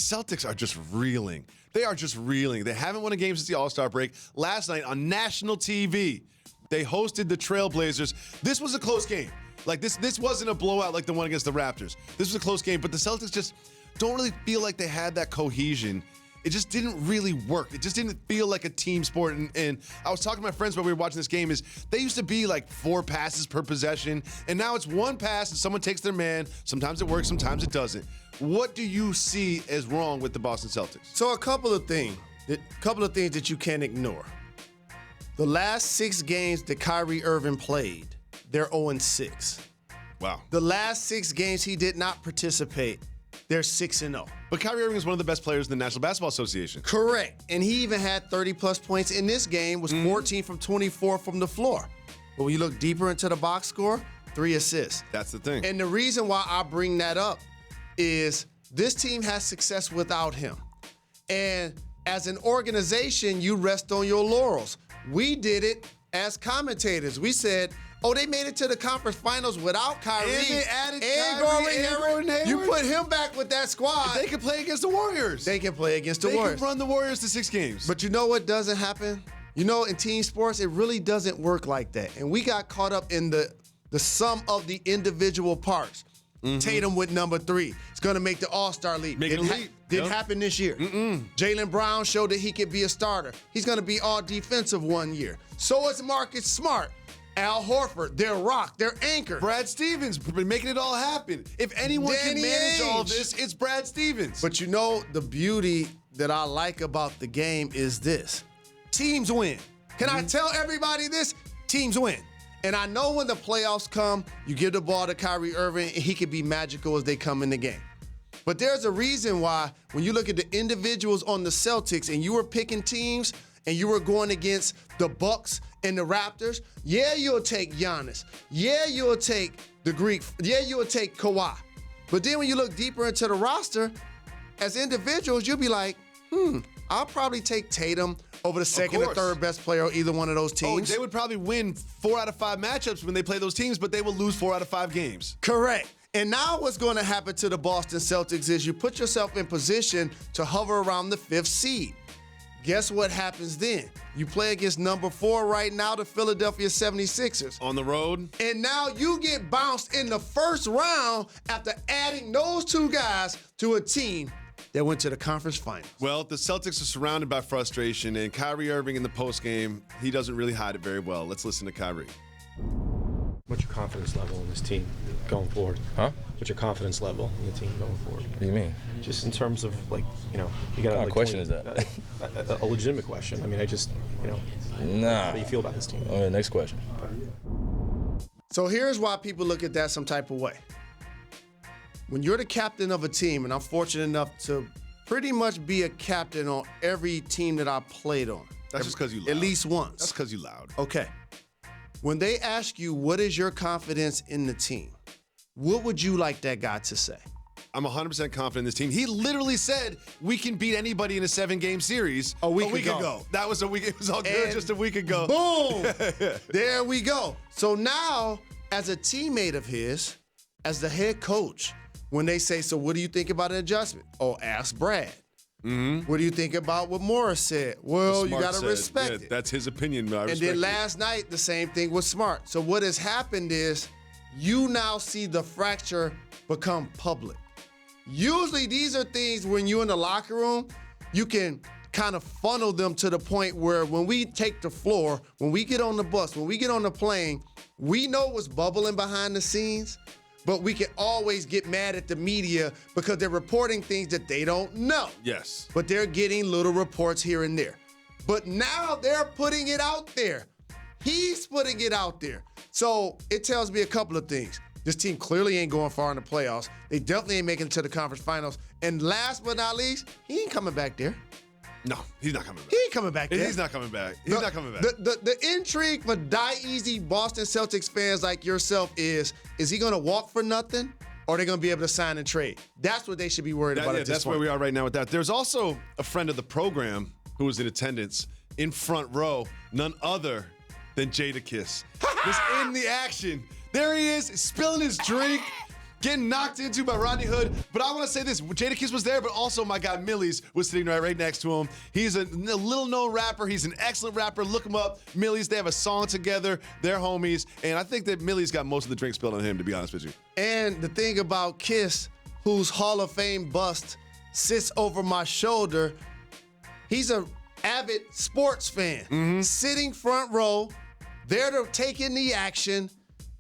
Celtics are just reeling. They are just reeling. They haven't won a game since the All-Star break. Last night on national TV, they hosted the Trailblazers. This was a close game. Like, this wasn't a blowout like the one against the Raptors. This was a close game, but the Celtics just don't really feel like they had that cohesion. It just didn't really work. It just didn't feel like a team sport. And I was talking to my friends while we were watching this game is they used to be like 4 passes per possession, and now it's 1 pass and someone takes their man. Sometimes it works, sometimes it doesn't. What do you see as wrong with the Boston Celtics? So a couple of things that you can't ignore. The last 6 games that Kyrie Irving played, they're 0-6. Wow. The last 6 games he did not participate, they're 6-0. But Kyrie Irving is one of the best players in the National Basketball Association. Correct. And he even had 30-plus points in this game, was 14 from 24 from the floor. But when you look deeper into the box score, 3 assists. That's the thing. And the reason why I bring that up is this team has success without him. And as an organization, you rest on your laurels. We did it as commentators. We said, they made it to the conference finals without Kyrie. And they added and Kyrie and Gordon Hayward. You put him back with that squad. If they can play against the Warriors. They can play against the Warriors. Warriors. They can run the Warriors to 6 games. But you know what doesn't happen? You know, in team sports, it really doesn't work like that. And we got caught up in the sum of the individual parts. Tatum with number 3. It's going to make the All-Star league. Didn't happen this year. Jalen Brown showed that he could be a starter. He's going to be all defensive one year. So is Marcus Smart. Al Horford, their rock, their anchor. Brad Stevens making it all happen. If anyone can manage all of this, it's Brad Stevens. But you know, the beauty that I like about the game is this. Teams win. Can I tell everybody this? Teams win. And I know when the playoffs come, you give the ball to Kyrie Irving, and he can be magical as they come in the game. But there's a reason why when you look at the individuals on the Celtics and you were picking teams and you were going against the Bucks and the Raptors, you'll take Giannis. You'll take the Greek. You'll take Kawhi. But then when you look deeper into the roster, as individuals, you'll be like, I'll probably take Tatum over the second or third best player on either one of those teams. They would probably win 4 out of 5 matchups when they play those teams, but they will lose 4 out of 5 games. Correct. And now what's going to happen to the Boston Celtics is you put yourself in position to hover around the 5th seed. Guess what happens then? You play against number 4 right now, the Philadelphia 76ers. On the road. And now you get bounced in the first round after adding those 2 guys to a team that went to the conference finals. Well, the Celtics are surrounded by frustration, and Kyrie Irving in the postgame, he doesn't really hide it very well. Let's listen to Kyrie. What's your confidence level in this team going forward? Huh? What's your confidence level in the team going forward? What do you mean? Just in terms of, you got What kind of question is that? A legitimate question. I mean, Nah. How do you feel about this team? Next question. So here's why people look at that some type of way. When you're the captain of a team, and I'm fortunate enough to pretty much be a captain on every team that I played on. That's just because you loud. At least once. That's because you loud. Okay. When they ask you, what is your confidence in the team? What would you like that guy to say? I'm 100% confident in this team. He literally said we can beat anybody in a 7-game series a week ago. That was a week. It was all good And just a week ago. Boom! There we go. So now, as a teammate of his, as the head coach, when they say, so what do you think about an adjustment? Ask Brad. What do you think about what Morris said? Well, you got to respect it. That's his opinion. And then last night, the same thing was Smart. So what has happened is you now see the fracture become public. Usually these are things when you're in the locker room, you can kind of funnel them to the point where when we take the floor, when we get on the bus, when we get on the plane, we know what's bubbling behind the scenes, but we can always get mad at the media because they're reporting things that they don't know. Yes. But they're getting little reports here and there. But now they're putting it out there. He's putting it out there. So it tells me a couple of things. This team clearly ain't going far in the playoffs. They definitely ain't making it to the conference finals. And last but not least, he ain't coming back there. No, he's not coming back. He ain't coming back there. He's not coming back. He's not coming back. The intrigue for die-easy Boston Celtics fans like yourself is he going to walk for nothing or are they going to be able to sign and trade? That's what they should be worried about at this That's point. where we are right now with that. There's also a friend of the program who was in attendance in front row, none other than Jadakiss. Was in the action. There he is, spilling his drink. getting knocked into by Rodney Hood. But I want to say this, Jadakiss was there, but also my guy Millie's was sitting right next to him. He's a little-known rapper. He's an excellent rapper. Look him up. Millie's, they have a song together. They're homies. And I think that Millie's got most of the drink spilled on him, to be honest with you. And the thing about Kiss, whose Hall of Fame bust sits over my shoulder, he's an avid sports fan. Sitting front row, there to take in the action.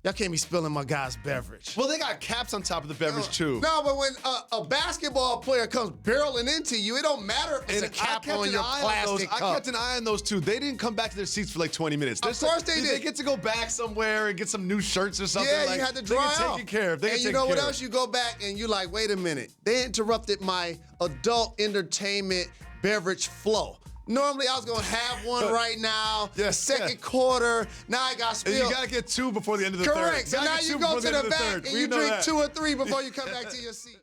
Y'all can't be spilling my guy's beverage. Well, they got caps on top of the beverage, too. No, but when a basketball player comes barreling into you, it don't matter if it's a cap on your plastic cup. I kept an eye on those two. They didn't come back to their seats for like 20 minutes. Of course they did. They get to go back somewhere and get some new shirts or something. Yeah, like, you had to dry They off. get taken care of. And you know what else? You go back and you like, wait a minute. They interrupted my adult entertainment beverage flow. Normally, I was going to have one right now, second quarter. Now I got spilled. And you got to get two before the end of the third. Correct. So now you go to the back and you drink 2 or 3 before you come back to your seat.